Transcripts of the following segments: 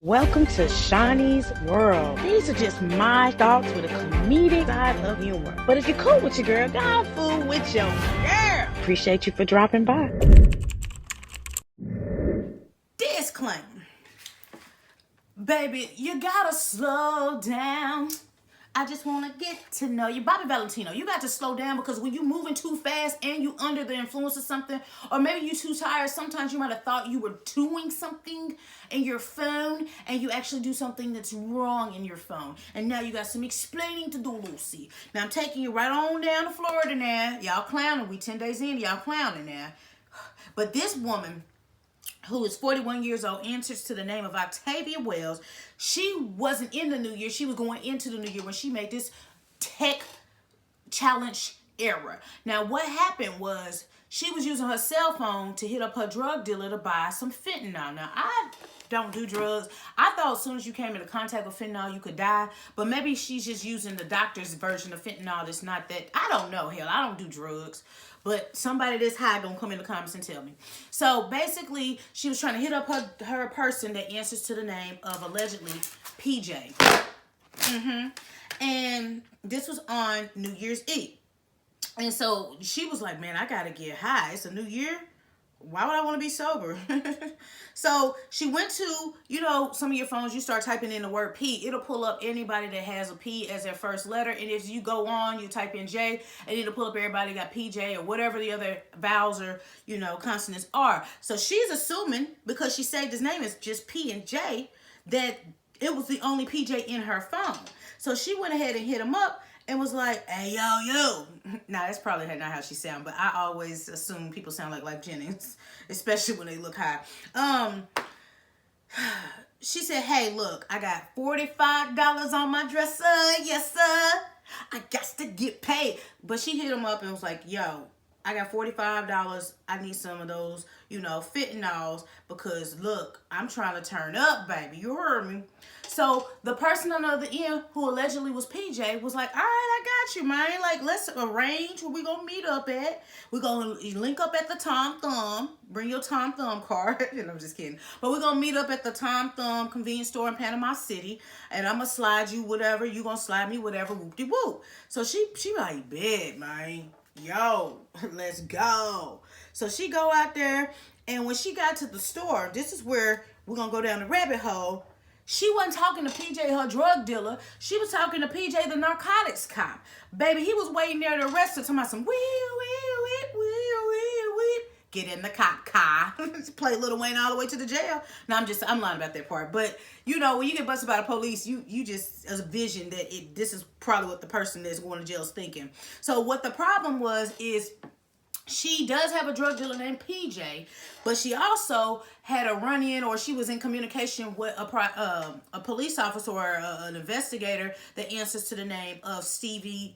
Welcome to Shaunie's World. These are just my thoughts with a comedic side of humor. But if you're cool with your girl, go fool with your girl. Appreciate you for dropping by. Disclaimer. Baby, you gotta slow down. I just want to get to know you. Bobby Valentino, you got to slow down because when you moving too fast and you under the influence of something, or maybe you too tired, sometimes you might have thought you were doing something in your phone and you actually do something that's wrong in your phone. And now you got some explaining to do, Lucy. Now I'm taking you right on down to Florida now. Y'all clowning. We 10 days in, y'all clowning now. But this woman, who is 41 years old, answers to the name of Octavia Wells. She wasn't in the new year. She was going into the new year when she made this tech challenge error. Now, what happened was she was using her cell phone to hit up her drug dealer to buy some fentanyl. Now, I don't do drugs. I thought as soon as you came into contact with fentanyl, you could die. But maybe she's just using the doctor's version of fentanyl that's not that. I don't know. Hell, I don't do drugs. But somebody that's high gonna come in the comments and tell me. So basically, she was trying to hit up her person that answers to the name of allegedly PJ. And this was on New Year's Eve. And so she was like, man, I gotta get high. It's a new year. Why would I want to be sober? So she went to, some of your phones, you start typing in the word P. It'll pull up anybody that has a P as their first letter. And if you go on, you type in J, and it'll pull up everybody that got PJ or whatever the other vowels or, consonants are. So she's assuming, because she saved his name as just P and J, that it was the only PJ in her phone. So she went ahead and hit him up and was like, hey, yo. Now, that's probably not how she sound, but I always assume people sound like Life Jennings, especially when they look high. She said, hey, look, I got $45 on my dresser. Yes, sir. I got to get paid. But she hit him up and was like, yo, I got $45. I need some of those, fentanyls because, look, I'm trying to turn up, baby. You heard me. So the person on the other end, who allegedly was PJ, was like, all right, I got you, man. Like, let's arrange where we going to meet up at. We're going to link up at the Tom Thumb. Bring your Tom Thumb card. And I'm just kidding. But we're going to meet up at the Tom Thumb convenience store in Panama City. And I'm going to slide you whatever. You going to slide me whatever. Whoop-de-whoop. So she like, bet, man. Yo, let's go. So she go out there. And when she got to the store, this is where we're going to go down the rabbit hole. She wasn't talking to PJ, her drug dealer. She was talking to PJ, the narcotics cop. Baby, he was waiting there to arrest her, talking about some wee. Get in the cop car. Play Lil Wayne all the way to the jail. No, I'm lying about that part. But, when you get busted by the police, you just as a vision that this is probably what the person that's going to jail is thinking. So what the problem is she does have a drug dealer named PJ, but she also had a run-in, or she was in communication with a police officer or an investigator that answers to the name of Stephen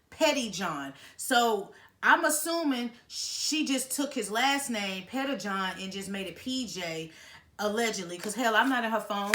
Pettyjohn. So I'm assuming she just took his last name, Pettyjohn, and just made it PJ, allegedly. Because, hell, I'm not in her phone.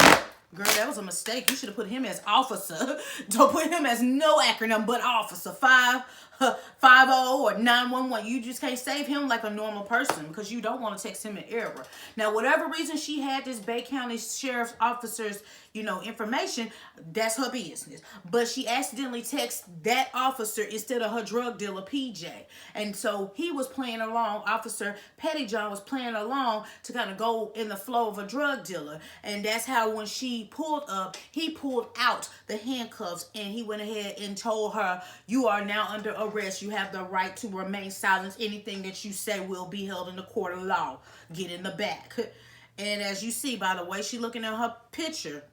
Girl, that was a mistake. You should have put him as officer. Don't put him as no acronym but officer. 50 or 911. You just can't save him like a normal person because you don't want to text him an error. Now, whatever reason she had this Bay County Sheriff's officer's, information, that's her business. But she accidentally texted that officer instead of her drug dealer, PJ. And so he was playing along. Officer Pettyjohn was playing along to kind of go in the flow of a drug dealer. And that's how when she pulled up, he pulled out the handcuffs and he went ahead and told her, you are now under arrest. You have the right to remain silent. Anything that you say will be held in the court of law. Get in the back. And as you see, by the way she looking at her picture,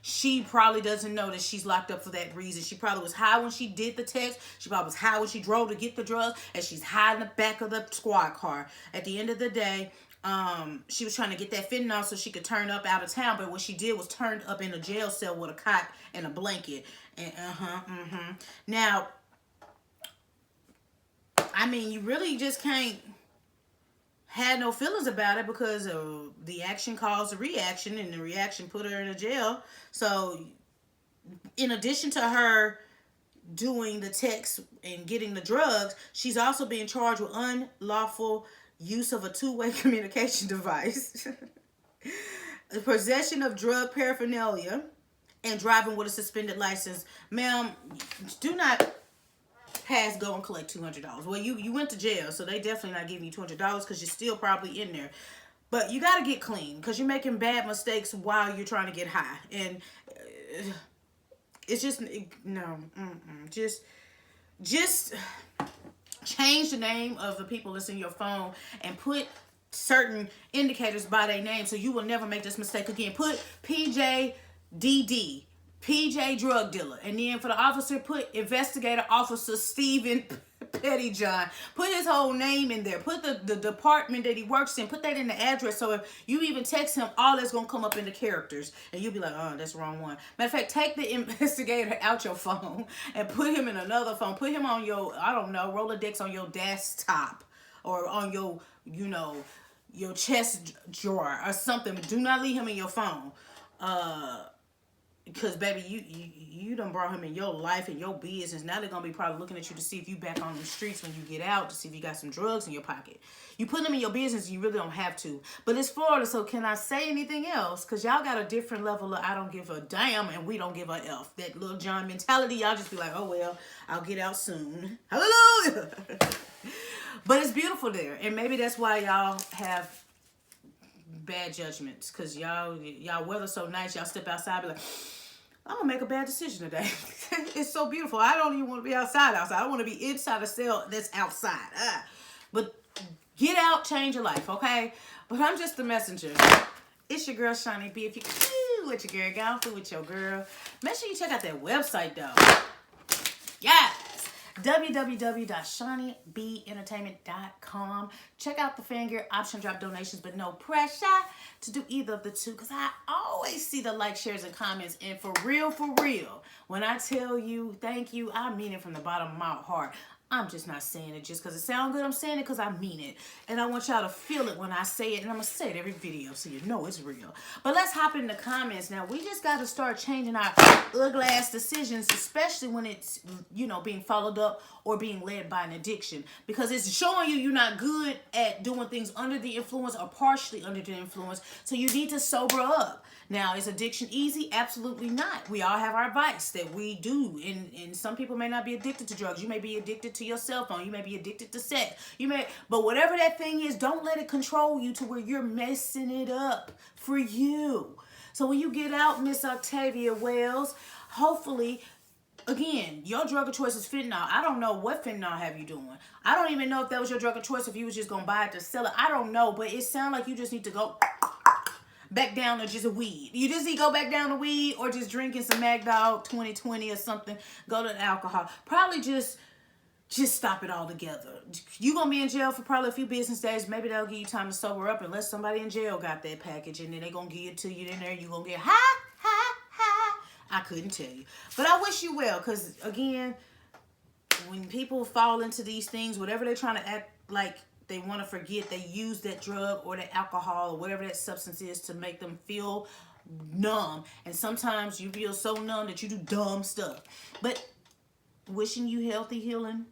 she probably doesn't know that she's locked up for that reason. She probably was high when she did the text. She probably was high when she drove to get the drugs. And she's high in the back of the squad car. At the end of the day, she was trying to get that fentanyl so she could turn up out of town. But what she did was turned up in a jail cell with a cot and a blanket. And Now, I mean, you really just can't had no feelings about it because the action caused a reaction and the reaction put her in a jail. So in addition to her doing the text and getting the drugs, she's also being charged with unlawful use of a two-way communication device. Possession of drug paraphernalia and driving with a suspended license. Ma'am, do not pass go and collect $200. Well, you went to jail, so they definitely not giving you $200 because you're still probably in there. But you got to get clean because you're making bad mistakes while you're trying to get high. And it's just, no, just change the name of the people that's in your phone and put certain indicators by their name so you will never make this mistake again. Put PJ DD, PJ drug dealer, and then for the officer, put investigator officer Stephen Pettyjohn. Put his whole name in there. Put the department that he works in. Put that in the address, so if you even text him, all that's gonna come up in the characters, and you'll be like, oh, that's the wrong one. Matter of fact, take the investigator out your phone and put him in another phone. Put him on your, I don't know, Rolodex on your desktop or on your, you know, your chest drawer or something. But do not leave him in your phone. Because, baby, you done brought him in your life and your business. Now they're going to be probably looking at you to see if you back on the streets when you get out, to see if you got some drugs in your pocket. You put them in your business and you really don't have to. But it's Florida, so can I say anything else? Because y'all got a different level of I don't give a damn and we don't give a F. That Lil Jon mentality, y'all just be like, oh, well, I'll get out soon. Hallelujah! But it's beautiful there. And maybe that's why y'all have bad judgments. Because y'all weather so nice, y'all step outside and be like, I'm going to make a bad decision today. It's so beautiful. I don't even want to be outside. I want to be inside a cell that's outside. But get out, change your life, okay? But I'm just the messenger. It's your girl, Shaunie B. If you with your girl, gone food with your girl. Make sure you check out that website, though. Yes. www.shauniebeentertainment.com. Check out the finger option drop donations, but no pressure to do either of the two, because I always see the like, shares, and comments. And for real, when I tell you thank you, I mean it from the bottom of my heart. I'm just not saying it just because it sounds good. I'm saying it because I mean it. And I want y'all to feel it when I say it. And I'm going to say it every video so you know it's real. But let's hop in the comments. Now, we just got to start changing our ugly ass decisions, especially when it's, you know, being followed up or being led by an addiction. Because it's showing you're not good at doing things under the influence or partially under the influence. So you need to sober up. Now, is addiction easy? Absolutely not. We all have our vice that we do. And some people may not be addicted to drugs. You may be addicted to your cell phone. You may be addicted to sex. But whatever that thing is, don't let it control you to where you're messing it up for you. So when you get out, Miss Octavia Wells, hopefully, again, your drug of choice is fentanyl. I don't know what fentanyl have you doing. I don't even know if that was your drug of choice, if you was just going to buy it to sell it. I don't know, but it sounds like you just need to go back down to just a weed. You just need to go back down to weed or just drinking some Mad Dog 2020 or something. Go to the alcohol. Probably just stop it all together. You're going to be in jail for probably a few business days. Maybe that'll give you time to sober up unless somebody in jail got that package and then they're going to give it to you in there. You're going to get high. I couldn't tell you. But I wish you well because, again, when people fall into these things, whatever they're trying to act like they want to forget, they use that drug or that alcohol or whatever that substance is to make them feel numb. And sometimes you feel so numb that you do dumb stuff. But wishing you healthy healing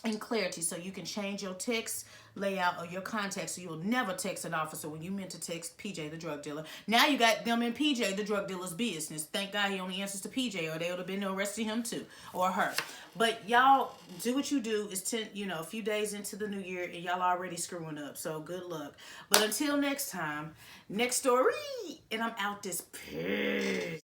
and clarity so you can change your text layout or your contacts so you'll never text an officer when you meant to text PJ the drug dealer. Now you got them in PJ the drug dealer's business. Thank God he only answers to PJ or they would have been arresting him too or her. But y'all do what you do. It's a few days into the new year and y'all already screwing up. So good luck. But until next time, next story, and I'm out this piss.